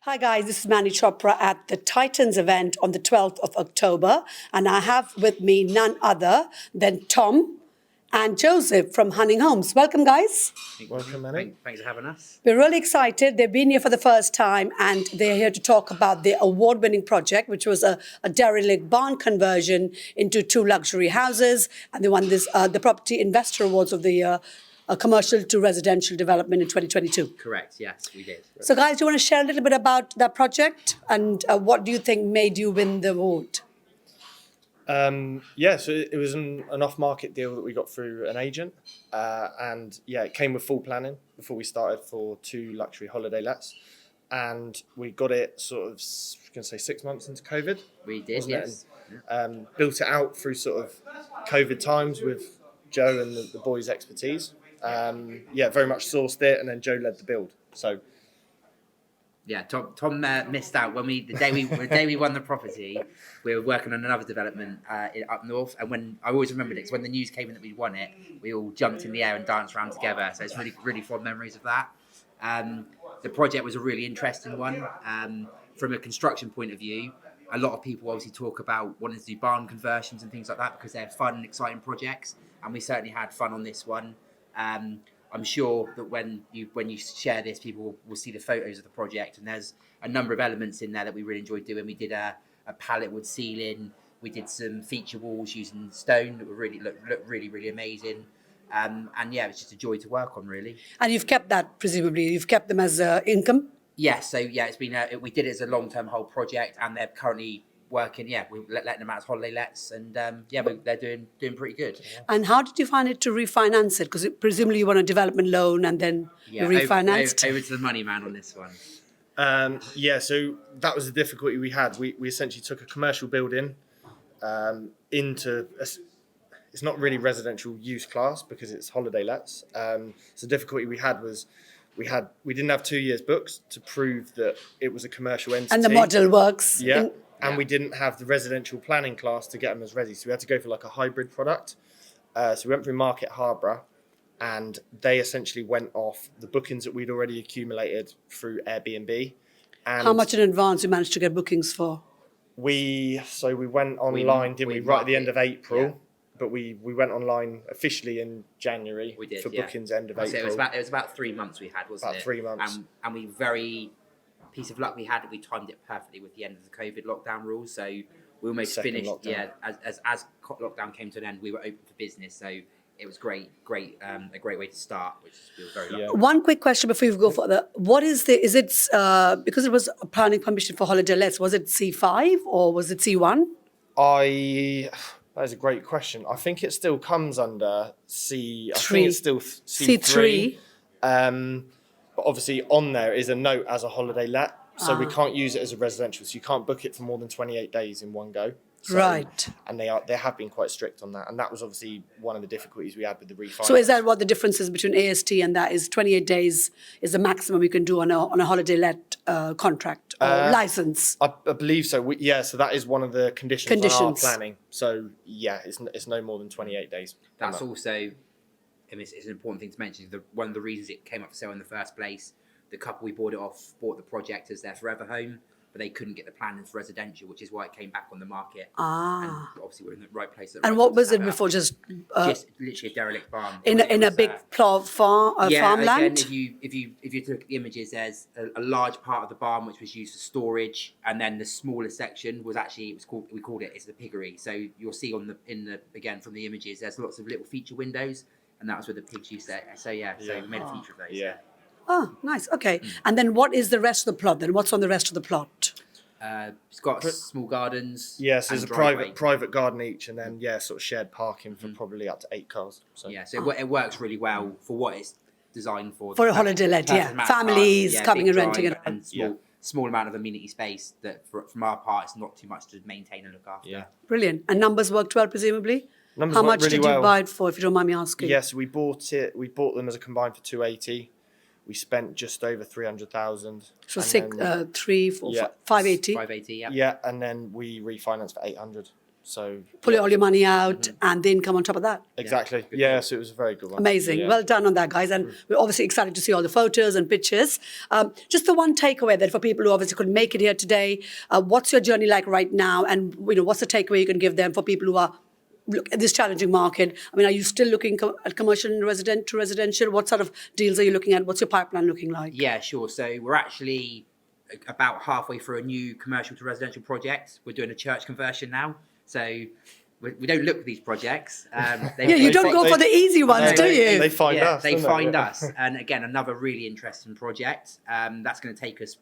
Hi guys, this is Mani Chopra at the Titans event on the 12th of October, and I have with me none other than Tom and Joseph from Hunning Homes. Welcome, guys. Welcome, Manny. Thanks for having us. We're really excited. They've been here for the first time, and they're here to talk about their award-winning project, which was a derelict barn conversion into two luxury houses, and they won the Property Investor Awards of the Year, a commercial to residential development in 2022. Correct, yes, we did. So, guys, do you want to share a little bit about that project and what do you think made you win the award? So it was an off-market deal that we got through an agent, and it came with full planning before we started for two luxury holiday lets, and we got it sort of, I can say 6 months into COVID. We did, wasn't yes. it? And, built it out through sort of COVID times with Joe and the boys' expertise. Very much sourced it, and then Joe led the build. So. Yeah, Tom missed out when the day we won the property. We were working on another development up north, and when I always remembered it, 'cause when the news came in that we'd won it, we all jumped in the air and danced around together. So it's really fond memories of that. The project was a really interesting one from a construction point of view. A lot of people obviously talk about wanting to do barn conversions and things like that because they're fun and exciting projects, and we certainly had fun on this one. I'm sure that when you share this, people will see the photos of the project, and there's a number of elements in there that we really enjoyed doing. We did a pallet wood ceiling. We did some feature walls using stone that were looked really amazing. It was just a joy to work on, really. And you've kept that, presumably, you've kept them as income? Yes, it's been we did it as a long-term hold project, and they're currently working. We're letting them out as holiday lets, and they're doing pretty good. And how did you find it to refinance it? Because presumably you want a development loan and then you refinanced. Over to the money man on this one. So that was the difficulty we had. We essentially took a commercial building into it's not really residential use class because it's holiday lets. So the difficulty we had was we didn't have 2 years books to prove that it was a commercial entity. And the model works. We didn't have the residential planning class to get them as ready. So we had to go for like a hybrid product. So we went through Market Harborough, and they essentially went off the bookings that we'd already accumulated through Airbnb. And how much in advance you managed to get bookings for? We went online, didn't we? Right at the end of April. Yeah. But we went online officially in January for bookings end of April. So it was about 3 months we had, wasn't it? About 3 months. And we very piece of luck we had that we timed it perfectly with the end of the COVID lockdown rules. So we almost finished. Lockdown. Yeah, as lockdown came to an end, we were open for business. So it was a great way to start, which we were very lucky. Yeah. One quick question before you go further. What is because it was a planning permission for holiday lets, was it C5 or was it C1? That is a great question. I think it still comes under C. I think it's still C3. But obviously on there is a note as a holiday let, so we can't use it as a residential. So you can't book it for more than 28 days in one go. So, right. And they have been quite strict on that, and that was obviously one of the difficulties we had with the refinance. So is that what the difference is between AST and that is 28 days is the maximum you can do on a holiday let contract or license? I believe so. So that is one of the conditions on our planning. So it's no more than 28 days. That's also, it's an important thing to mention. One of the reasons it came up for sale in the first place, the couple we bought it off bought the project as their forever home, but they couldn't get the planning for residential, which is why it came back on the market. And obviously we're in the right place. And what was it before? Just literally a derelict barn. In a big farmland? Again, if you look at the images, there's a large part of the barn which was used for storage, and then the smaller section was actually we called it the piggery. So you'll see again from the images, there's lots of little feature windows, and that was where the pigs used to. So we made a feature of those. Yeah. Oh, nice. Okay. And then what is the rest of the plot then? What's on the rest of the plot? It's got small gardens. Yes, there's a private garden each, and then sort of shared parking for probably up to 8 cars. So it works really well for what it's designed for. For a holiday let, families coming and renting it. And small amount of amenity space that from our part it's not too much to maintain and look after. Yeah. Brilliant. And numbers worked well, presumably? How much did you buy it for, if you don't mind me asking? Yes, we bought them as a combined for 280. We spent just over 300,000. So 3, 4, 580. 580, yeah. Yeah, and then we refinanced for 800. So Pull all your money out and the income on top of that. exactly. Yeah, so it was a very good one. Amazing. Yeah. Well done on that, guys. And we're obviously excited to see all the photos and pictures. Just the one takeaway that for people who obviously couldn't make it here today, what's your journey like right now? And, what's the takeaway you can give them for people who are look at this challenging market? I mean, are you still looking at commercial and residential? What sort of deals are you looking at? What's your pipeline looking like? Yeah, sure. So we're actually about halfway through a new commercial to residential project. We're doing a church conversion now. So we don't look at these projects. Yeah, you don't go for the easy ones, do you? They find us. They don't find Yeah. us. And again, another really interesting project. That's going to take us,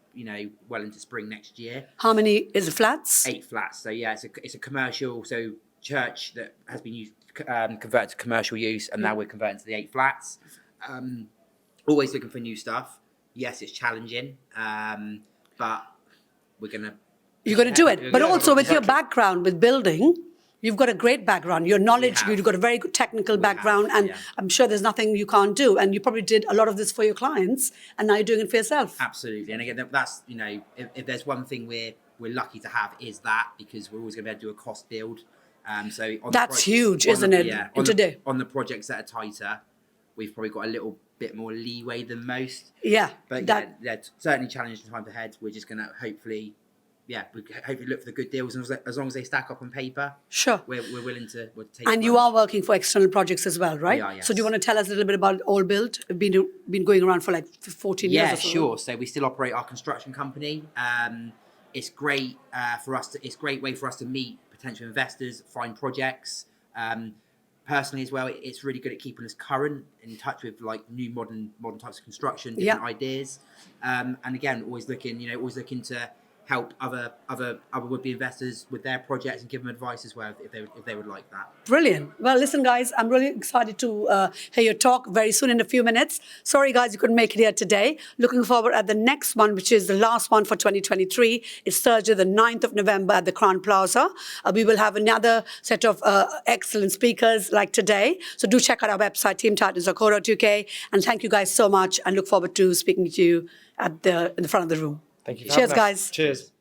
well into spring next year. How many is it, flats? 8 flats. So yeah, it's a commercial. So church that has been used converted to commercial use, and now we're converting to the 8 flats. Always looking for new stuff. Yes, it's challenging, but we're gonna. You're going to do it. But Yeah, also with your exactly. background with building, you've got a great background. Your knowledge, have. you've got a very good technical background, have, and yeah. I'm sure there's nothing you can't do. And you probably did a lot of this for your clients, and now you're doing it for yourself. Absolutely, and again, that's if there's one thing we're lucky to have is that, because we're always going to be able to do a cost build. So on That's the huge, on isn't the, it, Yeah, in today? on the projects that are tighter, we've probably got a little bit more leeway than most. Yeah, But that yeah, certainly challenging time ahead. We're just going to hopefully look for the good deals, and as long as they stack up on paper, sure. we're willing to take. And you are working for external projects as well, right? We are, yes. So do you want to tell us a little bit about All Build? Been going around for like 14 years Yeah, or so. sure. So we still operate our construction company. It's great for us. It's a great way for us to meet potential investors, find projects. Personally, as well, it's really good at keeping us current, in touch with like new modern types of construction, different Yeah. ideas. And again, always looking to help other would-be investors with their projects and give them advice as well if they would like that. Brilliant. Well, listen, guys, I'm really excited to hear your talk very soon in a few minutes. Sorry, guys, you couldn't make it here today. Looking forward at the next one, which is the last one for 2023. It's Thursday, the 9th of November at the Crown Plaza. We will have another set of excellent speakers like today. So do check out our website, teamtitans.co.uk. And thank you guys so much, and look forward to speaking to you in the front of the room. Thank you. for Cheers, having us. guys. Cheers.